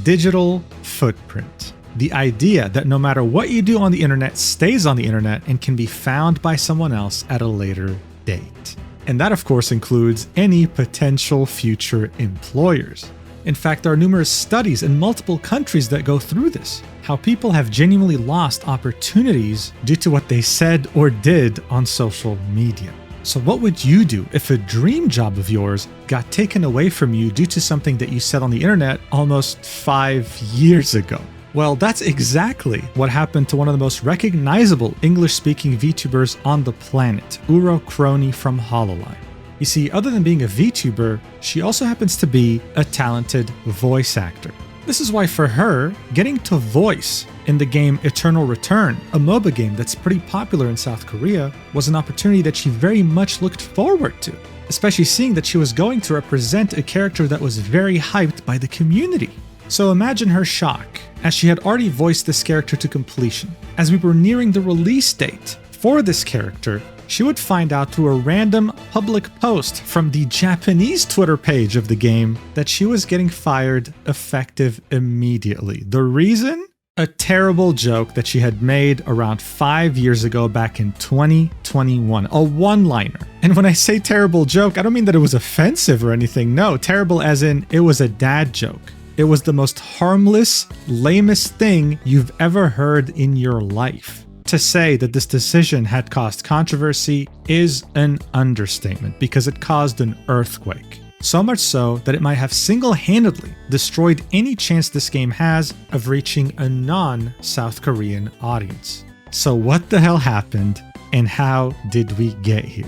digital footprint. The idea that no matter what you do on the internet stays on the internet and can be found by someone else at a later date. And that, of course, includes any potential future employers. In fact, there are numerous studies in multiple countries that go through this, how people have genuinely lost opportunities due to what they said or did on social media. So what would you do if a dream job of yours got taken away from you due to something that you said on the internet almost 5 years ago? Well, that's exactly what happened to one of the most recognizable English-speaking VTubers on the planet, Ouro Kronii from Hololive. You see, other than being a VTuber, she also happens to be a talented voice actor. This is why for her, getting to voice in the game Eternal Return, a MOBA game that's pretty popular in South Korea, was an opportunity that she very much looked forward to, especially seeing that she was going to represent a character that was very hyped by the community. So imagine her shock, as she had already voiced this character to completion. As we were nearing the release date for this character, she would find out through a random public post from the Japanese Twitter page of the game that she was getting fired effective immediately. The reason? A terrible joke that she had made around 5 years ago back in 2021, a one-liner. And when I say terrible joke, I don't mean that it was offensive or anything. No, terrible as in it was a dad joke. It was the most harmless, lamest thing you've ever heard in your life. To say that this decision had caused controversy is an understatement because it caused an earthquake. So much so that it might have single-handedly destroyed any chance this game has of reaching a non-South Korean audience. So what the hell happened and how did we get here?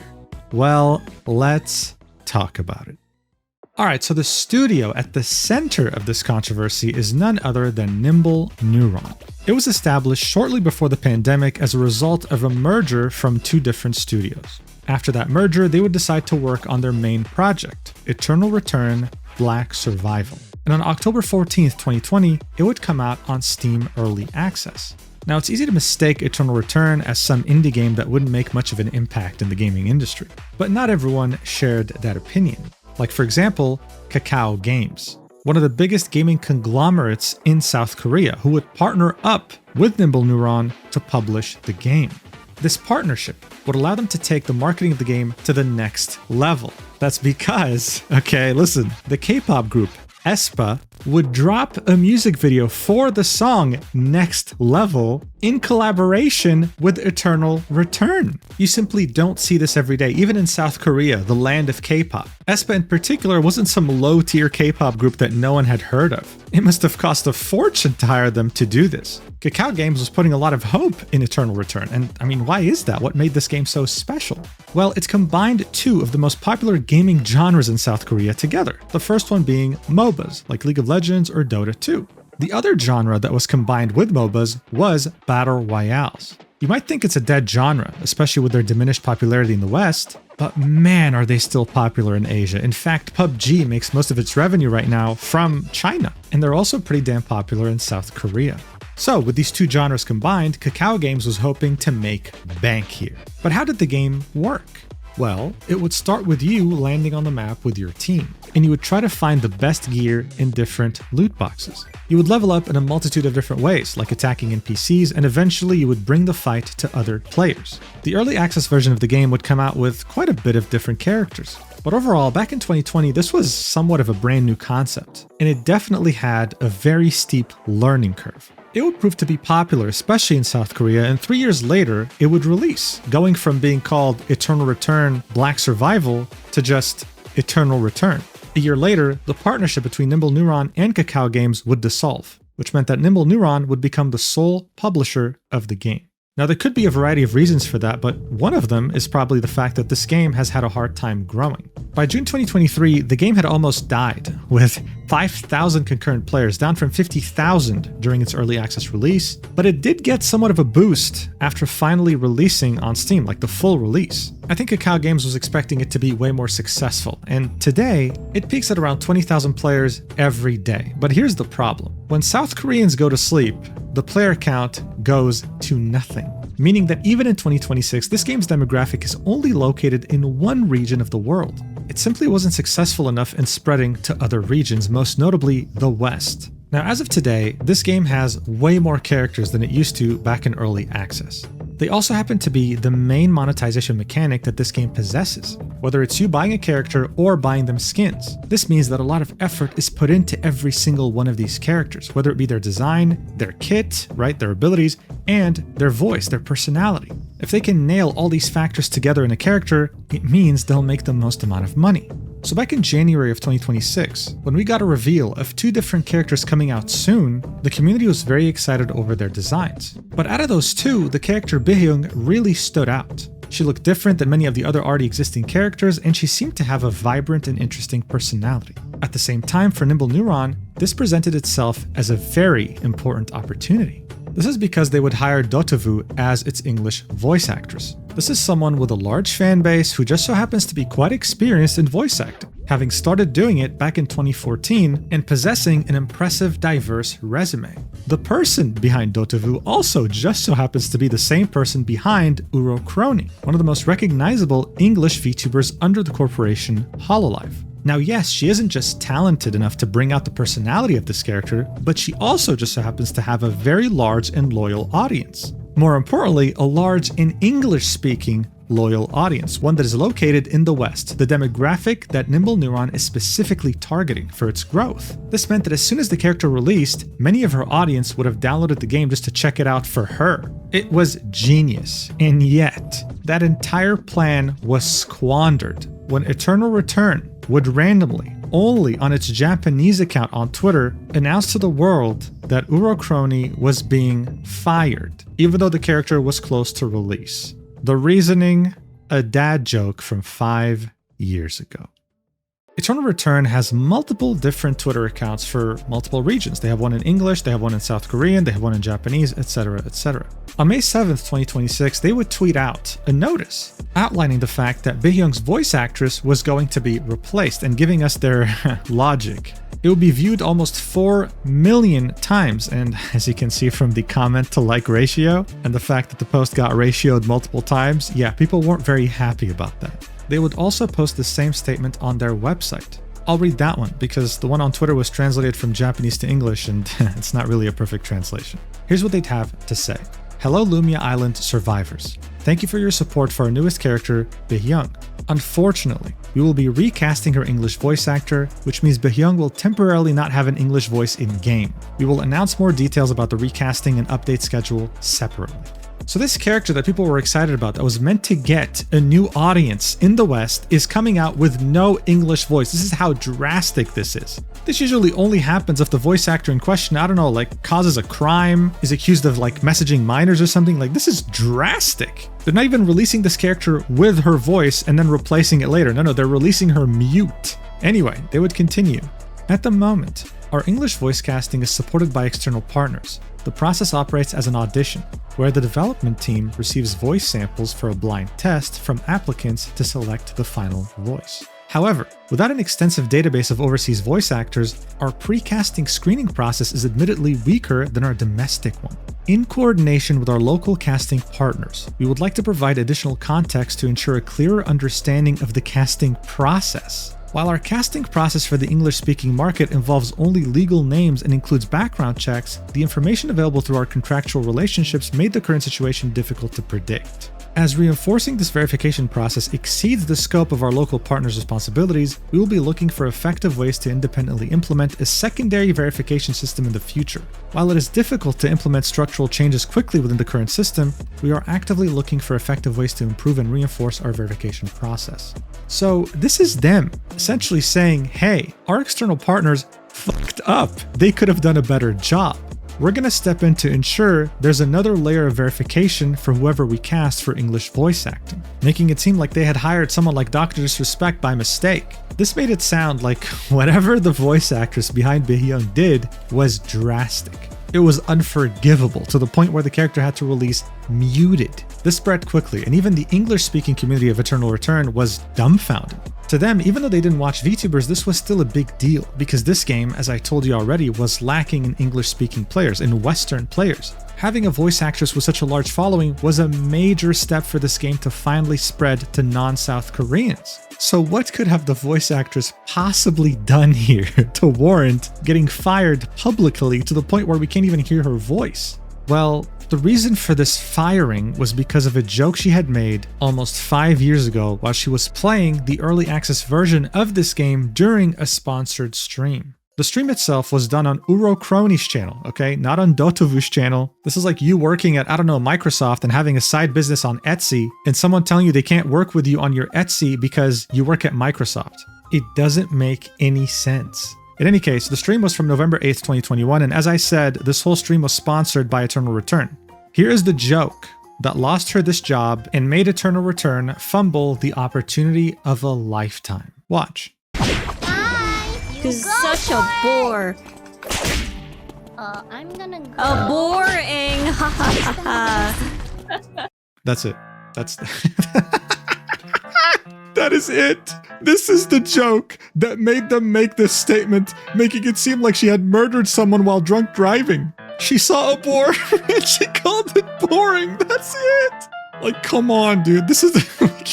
Well, let's talk about it. Alright, so the studio at the center of this controversy is none other than Nimble Neuron. It was established shortly before the pandemic as a result of a merger from two different studios. After that merger, they would decide to work on their main project, Eternal Return: Black Survival. And on October 14th, 2020, it would come out on Steam Early Access. Now, it's easy to mistake Eternal Return as some indie game that wouldn't make much of an impact in the gaming industry, but not everyone shared that opinion. Like, for example, Kakao Games, one of the biggest gaming conglomerates in South Korea, who would partner up with Nimble Neuron to publish the game. This partnership would allow them to take the marketing of the game to the next level. That's because, okay, listen, the K-pop group aespa would drop a music video for the song Next Level in collaboration with Eternal Return. You simply don't see this every day, even in South Korea, the land of K-pop. aespa in particular wasn't some low-tier K-pop group that no one had heard of. It must have cost a fortune to hire them to do this. Kakao Games was putting a lot of hope in Eternal Return, and I mean, why is that? What made this game so special? Well, it's combined two of the most popular gaming genres in South Korea together. The first one being MOBAs, like League of Legends or Dota 2. The other genre that was combined with MOBAs was Battle Royales. You might think it's a dead genre, especially with their diminished popularity in the West, but man, are they still popular in Asia. In fact, PUBG makes most of its revenue right now from China, and they're also pretty damn popular in South Korea. So, with these two genres combined, Kakao Games was hoping to make bank here. But how did the game work? Well, it would start with you landing on the map with your team, and you would try to find the best gear in different loot boxes. You would level up in a multitude of different ways, like attacking NPCs, and eventually you would bring the fight to other players. The early access version of the game would come out with quite a bit of different characters. But overall, back in 2020, this was somewhat of a brand new concept, and it definitely had a very steep learning curve. It would prove to be popular, especially in South Korea, and 3 years later, it would release, going from being called Eternal Return: Black Survival to just Eternal Return. A year later, the partnership between Nimble Neuron and Kakao Games would dissolve, which meant that Nimble Neuron would become the sole publisher of the game. Now, there could be a variety of reasons for that, but one of them is probably the fact that this game has had a hard time growing. By June 2023, the game had almost died, with 5,000 concurrent players, down from 50,000 during its early access release, but it did get somewhat of a boost after finally releasing on Steam, like the full release. I think Kakao Games was expecting it to be way more successful, and today, it peaks at around 20,000 players every day. But here's the problem. When South Koreans go to sleep, the player count goes to nothing. Meaning that even in 2026, this game's demographic is only located in one region of the world. It simply wasn't successful enough in spreading to other regions, most notably the West. Now, as of today, this game has way more characters than it used to back in early access. They also happen to be the main monetization mechanic that this game possesses, whether it's you buying a character or buying them skins. This means that a lot of effort is put into every single one of these characters, whether it be their design, their kit, right, their abilities, and their voice, their personality. If they can nail all these factors together in a character, it means they'll make the most amount of money. So back in January of 2026, when we got a reveal of 2 different characters coming out soon, the community was very excited over their designs. But out of those 2, the character Baehyung really stood out. She looked different than many of the other already existing characters, and she seemed to have a vibrant and interesting personality. At the same time, for Nimble Neuron, this presented itself as a very important opportunity. This is because they would hire Vtuber as its English voice actress. This is someone with a large fan base who just so happens to be quite experienced in voice acting, having started doing it back in 2014 and possessing an impressive, diverse resume. The person behind Vtuber also just so happens to be the same person behind Ouro Kronii, one of the most recognizable English VTubers under the corporation Hololive. Now yes, she isn't just talented enough to bring out the personality of this character, but she also just so happens to have a very large and loyal audience. More importantly, a large and English-speaking loyal audience, one that is located in the West, the demographic that Nimble Neuron is specifically targeting for its growth. This meant that as soon as the character released, many of her audience would have downloaded the game just to check it out for her. It was genius, and yet, that entire plan was squandered when Eternal Return would randomly, only on its Japanese account on Twitter, announce to the world that Ouro Kronii was being fired, even though the character was close to release. The reasoning? A dad joke from 5 years ago. Eternal Return has multiple different Twitter accounts for multiple regions. They have one in English, they have one in South Korean, they have one in Japanese, etc., etc. On May 7th, 2026, they would tweet out a notice outlining the fact that Baehyung's voice actress was going to be replaced and giving us their logic. It would be viewed almost 4 million times, and as you can see from the comment to like ratio and the fact that the post got ratioed multiple times, yeah, people weren't very happy about that. They would also post the same statement on their website. I'll read that one because the one on Twitter was translated from Japanese to English and it's not really a perfect translation. Here's what they'd have to say. Hello Lumia Island survivors. Thank you for your support for our newest character, Baehyung. Unfortunately, we will be recasting her English voice actor, which means Baehyung will temporarily not have an English voice in-game. We will announce more details about the recasting and update schedule separately. So this character that people were excited about that was meant to get a new audience in the West is coming out with no English voice. This is how drastic this is. This usually only happens if the voice actor in question, I don't know, like causes a crime, is accused of like messaging minors or something. Like this is drastic. They're not even releasing this character with her voice and then replacing it later. No, they're releasing her mute. Anyway, they would continue. At the moment, our English voice casting is supported by external partners. The process operates as an audition, where the development team receives voice samples for a blind test from applicants to select the final voice. However, without an extensive database of overseas voice actors, our pre-casting screening process is admittedly weaker than our domestic one. In coordination with our local casting partners, we would like to provide additional context to ensure a clearer understanding of the casting process. While our casting process for the English-speaking market involves only legal names and includes background checks, the information available through our contractual relationships made the current situation difficult to predict. As reinforcing this verification process exceeds the scope of our local partners' responsibilities, we will be looking for effective ways to independently implement a secondary verification system in the future. While it is difficult to implement structural changes quickly within the current system, we are actively looking for effective ways to improve and reinforce our verification process. So this is them essentially saying, hey, our external partners fucked up. They could have done a better job. We're going to step in to ensure there's another layer of verification for whoever we cast for English voice acting, making it seem like they had hired someone like Dr. Disrespect by mistake. This made it sound like whatever the voice actress behind Baehyung did was drastic. It was unforgivable to the point where the character had to release muted. This spread quickly, and even the English-speaking community of Eternal Return was dumbfounded. To them, even though they didn't watch VTubers, this was still a big deal, because this game, as I told you already, was lacking in English-speaking players, in Western players. Having a voice actress with such a large following was a major step for this game to finally spread to non-South Koreans. So what could have the voice actress possibly done here to warrant getting fired publicly to the point where we can't even hear her voice? Well, the reason for this firing was because of a joke she had made almost 5 years ago while she was playing the early access version of this game during a sponsored stream. The stream itself was done on Ouro Kronii's channel, okay? Not on Dotovu's channel. This is like you working at, I don't know, Microsoft and having a side business on Etsy and someone telling you they can't work with you on your Etsy because you work at Microsoft. It doesn't make any sense. In any case, the stream was from November 8th, 2021, and as I said, this whole stream was sponsored by Eternal Return. Here is the joke that lost her this job and made Eternal Return fumble the opportunity of a lifetime. Watch. He's such a bore. I'm gonna go. A boring. Ha ha ha. That's it. That's that is it. This is the joke that made them make this statement, making it seem like she had murdered someone while drunk driving. She saw a boar and she called it boring. That's it. Like, come on, dude. This is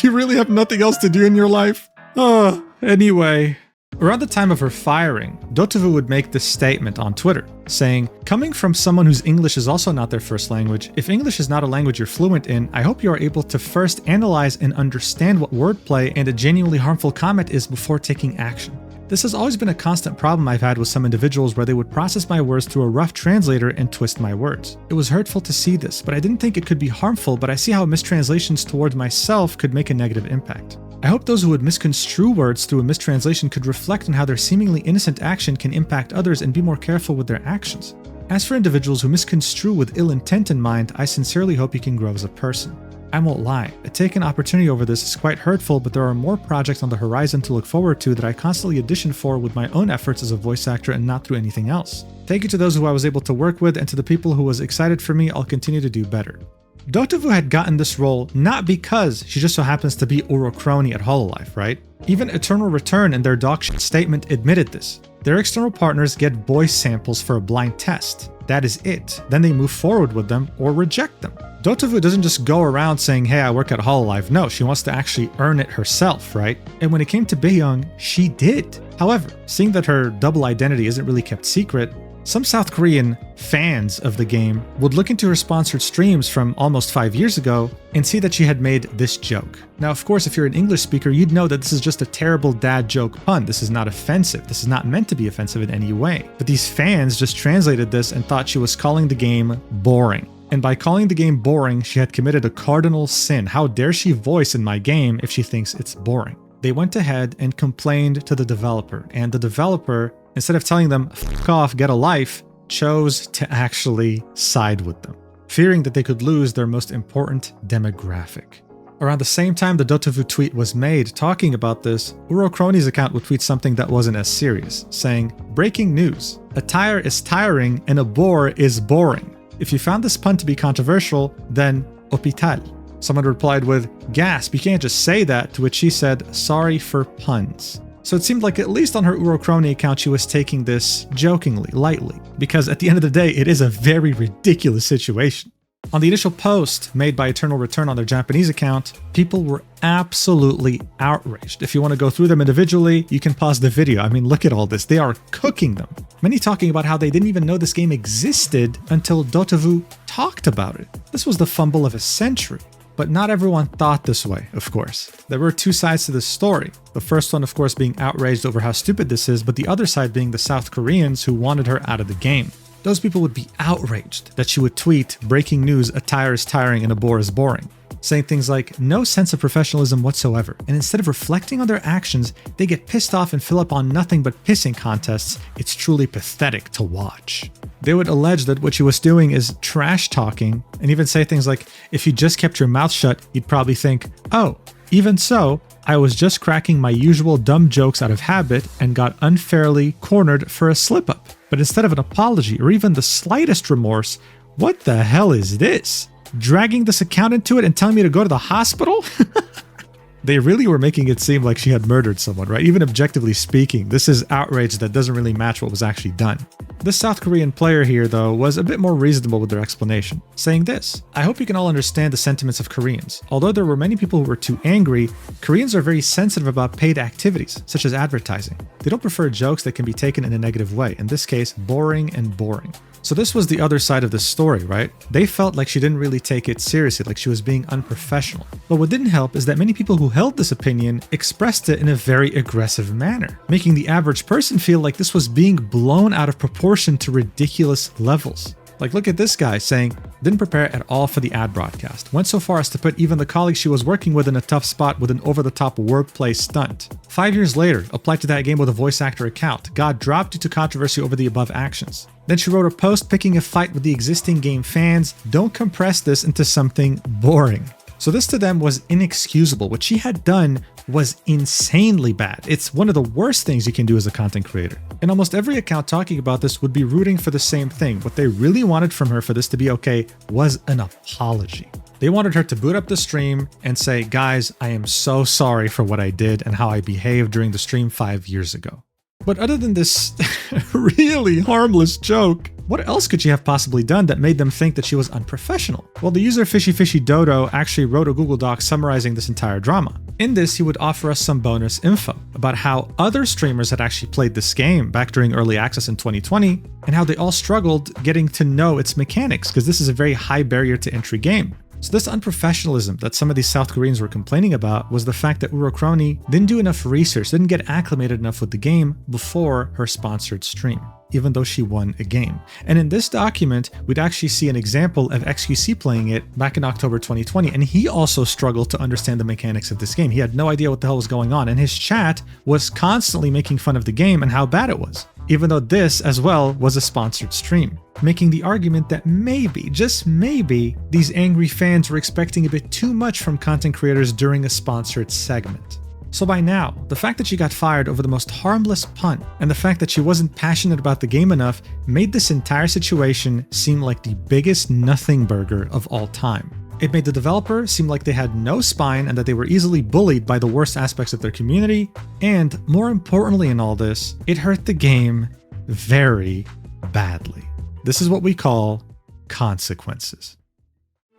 you really have nothing else to do in your life. Anyway. Around the time of her firing, Dotovu would make this statement on Twitter, saying, "Coming from someone whose English is also not their first language, if English is not a language you're fluent in, I hope you are able to first analyze and understand what wordplay and a genuinely harmful comment is before taking action. This has always been a constant problem I've had with some individuals where they would process my words through a rough translator and twist my words. It was hurtful to see this, but I didn't think it could be harmful, but I see how mistranslations towards myself could make a negative impact. I hope those who would misconstrue words through a mistranslation could reflect on how their seemingly innocent action can impact others and be more careful with their actions. As for individuals who misconstrue with ill intent in mind, I sincerely hope you can grow as a person. I won't lie, a taken opportunity over this is quite hurtful, but there are more projects on the horizon to look forward to that I constantly audition for with my own efforts as a voice actor and not through anything else. Thank you to those who I was able to work with, and to the people who was excited for me, I'll continue to do better." Dotovu had gotten this role not because she just so happens to be Ouro Kronii at Hololive, right? Even Eternal Return in their dogshit statement admitted this. Their external partners get voice samples for a blind test. That is it. Then they move forward with them or reject them. Dotovu doesn't just go around saying, "Hey, I work at Hololive." No, she wants to actually earn it herself, right? And when it came to Baeyoung, she did. However, seeing that her double identity isn't really kept secret, some South Korean fans of the game would look into her sponsored streams from almost 5 years ago and see that she had made this joke. Now, of course, if you're an English speaker, you'd know that this is just a terrible dad joke pun. This is not offensive. This is not meant to be offensive in any way. But these fans just translated this and thought she was calling the game boring. And by calling the game boring, she had committed a cardinal sin. How dare she voice in my game if she thinks it's boring? They went ahead and complained to the developer, and the developer, instead of telling them, "F off, get a life," chose to actually side with them, fearing that they could lose their most important demographic. Around the same time the Dotovu tweet was made talking about this, Ouro Kronii's account would tweet something that wasn't as serious, saying, "Breaking news. A tire is tiring and a bore is boring. If you found this pun to be controversial, then hospital." Someone replied with, "Gasp, you can't just say that," to which she said, "Sorry for puns." So it seemed like at least on her Ouro Kronii account she was taking this jokingly, lightly, because at the end of the day it is a very ridiculous situation. On the initial post made by Eternal Return on their Japanese account, people were absolutely outraged. If you want to go through them individually, you can pause the video. I mean, look at all this. They are cooking them. Many talking about how they didn't even know this game existed until Dotovu talked about it. This was the fumble of a century. But not everyone thought this way, of course. There were two sides to this story. The first one, of course, being outraged over how stupid this is, but the other side being the South Koreans who wanted her out of the game. Those people would be outraged that she would tweet, "Breaking news, a tire is tiring and a bore is boring," saying things like, "No sense of professionalism whatsoever." And instead of reflecting on their actions, they get pissed off and fill up on nothing but pissing contests. It's truly pathetic to watch. They would allege that what she was doing is trash talking, and even say things like, "If you just kept your mouth shut, you'd probably think, oh, even so, I was just cracking my usual dumb jokes out of habit and got unfairly cornered for a slip-up. But instead of an apology or even the slightest remorse, what the hell is this? Dragging this account into it and telling me to go to the hospital?" They really were making it seem like she had murdered someone, right? Even objectively speaking, this is outrage that doesn't really match what was actually done. This South Korean player here, though, was a bit more reasonable with their explanation, saying this: "I hope you can all understand the sentiments of Koreans. Although there were many people who were too angry, Koreans are very sensitive about paid activities, such as advertising. They don't prefer jokes that can be taken in a negative way, in this case, boring and boring." So this was the other side of this story, right? They felt like she didn't really take it seriously, like she was being unprofessional. But what didn't help is that many people who held this opinion expressed it in a very aggressive manner, making the average person feel like this was being blown out of proportion to ridiculous levels. Like, look at this guy saying, "Didn't prepare at all for the ad broadcast. Went so far as to put even the colleagues she was working with in a tough spot with an over-the-top wordplay stunt. 5 years later, applied to that game with a voice actor account. Got dropped due to controversy over the above actions. Then she wrote a post picking a fight with the existing game fans. Don't compress this into something boring." So this to them was inexcusable. What she had done was insanely bad. It's one of the worst things you can do as a content creator. And almost every account talking about this would be rooting for the same thing. What they really wanted from her for this to be okay was an apology. They wanted her to boot up the stream and say, "Guys, I am so sorry for what I did and how I behaved during the stream 5 years ago." But other than this really harmless joke, what else could she have possibly done that made them think that she was unprofessional? Well, the user Fishy Fishy Dodo actually wrote a Google Doc summarizing this entire drama. In this, he would offer us some bonus info about how other streamers had actually played this game back during early access in 2020, and how they all struggled getting to know its mechanics, because this is a very high barrier to entry game. So this unprofessionalism that some of these South Koreans were complaining about was the fact that Ouro Kronii didn't do enough research, didn't get acclimated enough with the game before her sponsored stream, even though she won a game. And in this document, we'd actually see an example of XQC playing it back in October 2020, and he also struggled to understand the mechanics of this game. He had no idea what the hell was going on, and his chat was constantly making fun of the game and how bad it was, even though this as well was a sponsored stream, making the argument that maybe, just maybe, these angry fans were expecting a bit too much from content creators during a sponsored segment. So by now, the fact that she got fired over the most harmless punt and the fact that she wasn't passionate about the game enough made this entire situation seem like the biggest nothing burger of all time. It made the developer seem like they had no spine and that they were easily bullied by the worst aspects of their community, and more importantly in all this, it hurt the game very badly. This is what we call consequences.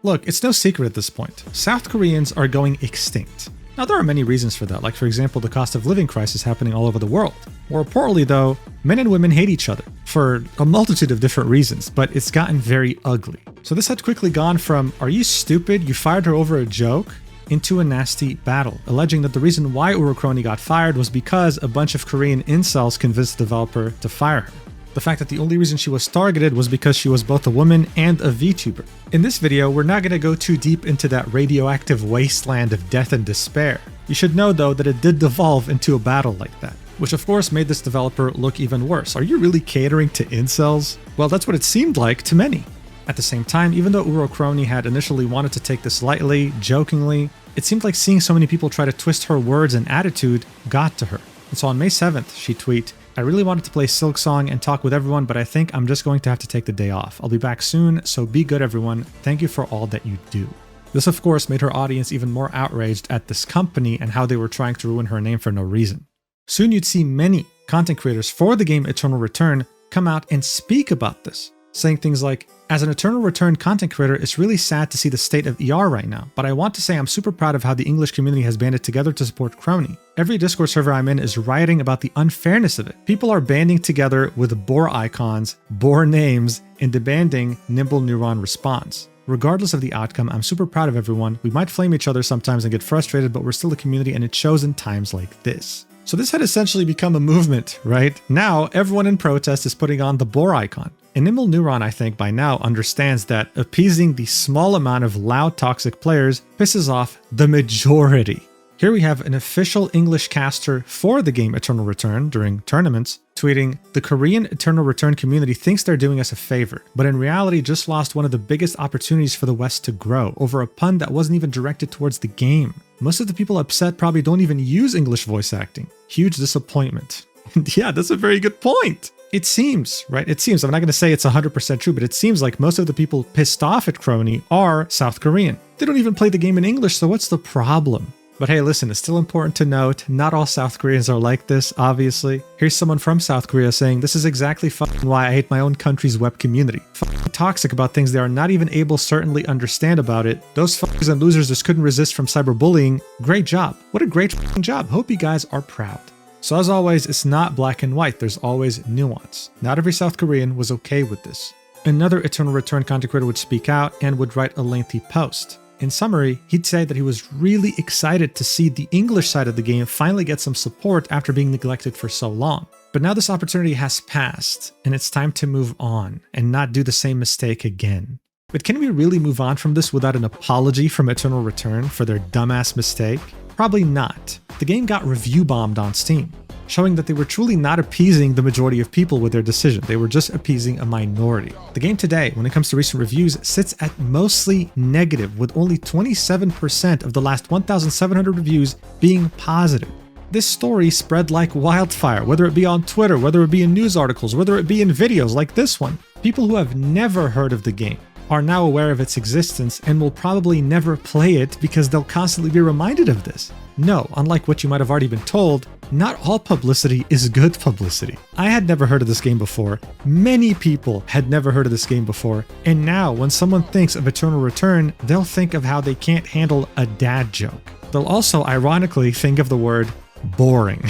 Look, it's no secret at this point. South Koreans are going extinct. Now, there are many reasons for that, like for example, the cost of living crisis happening all over the world. More importantly though, men and women hate each other for a multitude of different reasons, but it's gotten very ugly. So this had quickly gone from, "Are you stupid? You fired her over a joke?" into a nasty battle, alleging that the reason why Ouro Kronii got fired was because a bunch of Korean incels convinced the developer to fire her. The fact that the only reason she was targeted was because she was both a woman and a VTuber. In this video, we're not going to go too deep into that radioactive wasteland of death and despair. You should know though that it did devolve into a battle like that, which of course made this developer look even worse. Are you really catering to incels? Well, that's what it seemed like to many. At the same time, even though Ouro Kronii had initially wanted to take this lightly, jokingly, it seemed like seeing so many people try to twist her words and attitude got to her. And so on May 7th, she tweeted, "I really wanted to play Silk Song and talk with everyone, but I think I'm just going to have to take the day off. I'll be back soon, so be good everyone. Thank you for all that you do." This of course made her audience even more outraged at this company and how they were trying to ruin her name for no reason. Soon you'd see many content creators for the game Eternal Return come out and speak about this, saying things like, "As an Eternal Return content creator, it's really sad to see the state of ER right now, but I want to say I'm super proud of how the English community has banded together to support Kronii. Every Discord server I'm in is rioting about the unfairness of it. People are banding together with boar icons, boar names, and demanding Nimble Neuron response. Regardless of the outcome, I'm super proud of everyone. We might flame each other sometimes and get frustrated, but we're still a community and it shows in times like this." So this had essentially become a movement, right? Now everyone in protest is putting on the boar icon. And Nimble Neuron, I think, by now understands that appeasing the small amount of loud, toxic players pisses off the majority. Here we have an official English caster for the game Eternal Return during tournaments tweeting, "The Korean Eternal Return community thinks they're doing us a favor, but in reality just lost one of the biggest opportunities for the West to grow over a pun that wasn't even directed towards the game. Most of the people upset probably don't even use English voice acting. Huge disappointment." And yeah, that's a very good point. It seems, right? It seems, I'm not going to say it's 100% true, but it seems like most of the people pissed off at Kronii are South Korean. They don't even play the game in English, so what's the problem? But hey, listen, it's still important to note, not all South Koreans are like this, obviously. Here's someone from South Korea saying, this is exactly fucking why I hate my own country's web community. Fucking toxic about things they are not even able certainly understand about it. Those fuckers and losers just couldn't resist from cyberbullying. Great job. What a great fucking job. Hope you guys are proud. So as always, it's not black and white. There's always nuance. Not every South Korean was okay with this. Another Eternal Return content creator would speak out and would write a lengthy post. In summary, he'd say that he was really excited to see the English side of the game finally get some support after being neglected for so long. But now this opportunity has passed, and it's time to move on and not do the same mistake again. But can we really move on from this without an apology from Eternal Return for their dumbass mistake? Probably not. The game got review bombed on Steam, showing that they were truly not appeasing the majority of people with their decision. They were just appeasing a minority. The game today, when it comes to recent reviews, sits at mostly negative, with only 27% of the last 1,700 reviews being positive. This story spread like wildfire, whether it be on Twitter, whether it be in news articles, whether it be in videos like this one. People who have never heard of the game are now aware of its existence and will probably never play it because they'll constantly be reminded of this. No, unlike what you might have already been told, not all publicity is good publicity. I had never heard of this game before. Many people had never heard of this game before. And now when someone thinks of Eternal Return, they'll think of how they can't handle a dad joke. They'll also ironically think of the word boring.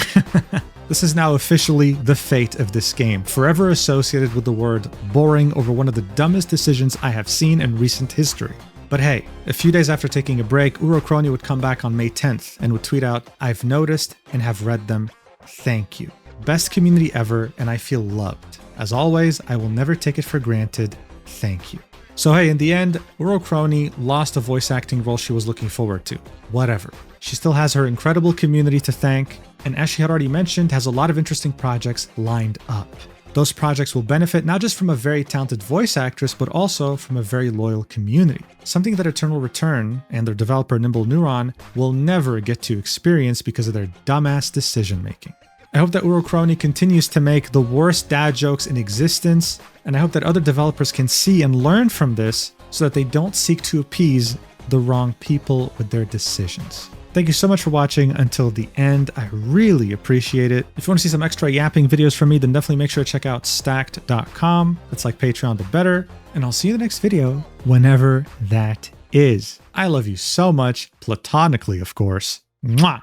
This is now officially the fate of this game, forever associated with the word boring over one of the dumbest decisions I have seen in recent history. But hey, a few days after taking a break, Ouro Kronii would come back on May 10th and would tweet out, "I've noticed and have read them. Thank you. Best community ever, and I feel loved. As always, I will never take it for granted. Thank you." So hey, in the end, Ouro Kronii lost a voice acting role she was looking forward to. Whatever. She still has her incredible community to thank, and as she had already mentioned, has a lot of interesting projects lined up. Those projects will benefit not just from a very talented voice actress, but also from a very loyal community. Something that Eternal Return and their developer Nimble Neuron will never get to experience because of their dumbass decision making. I hope that Ouro Kronii continues to make the worst dad jokes in existence, and I hope that other developers can see and learn from this so that they don't seek to appease the wrong people with their decisions. Thank you so much for watching until the end. I really appreciate it. If you want to see some extra yapping videos from me, then definitely make sure to check out stacked.com. It's like Patreon, but better. And I'll see you in the next video, whenever that is. I love you so much, platonically, of course. Mwah!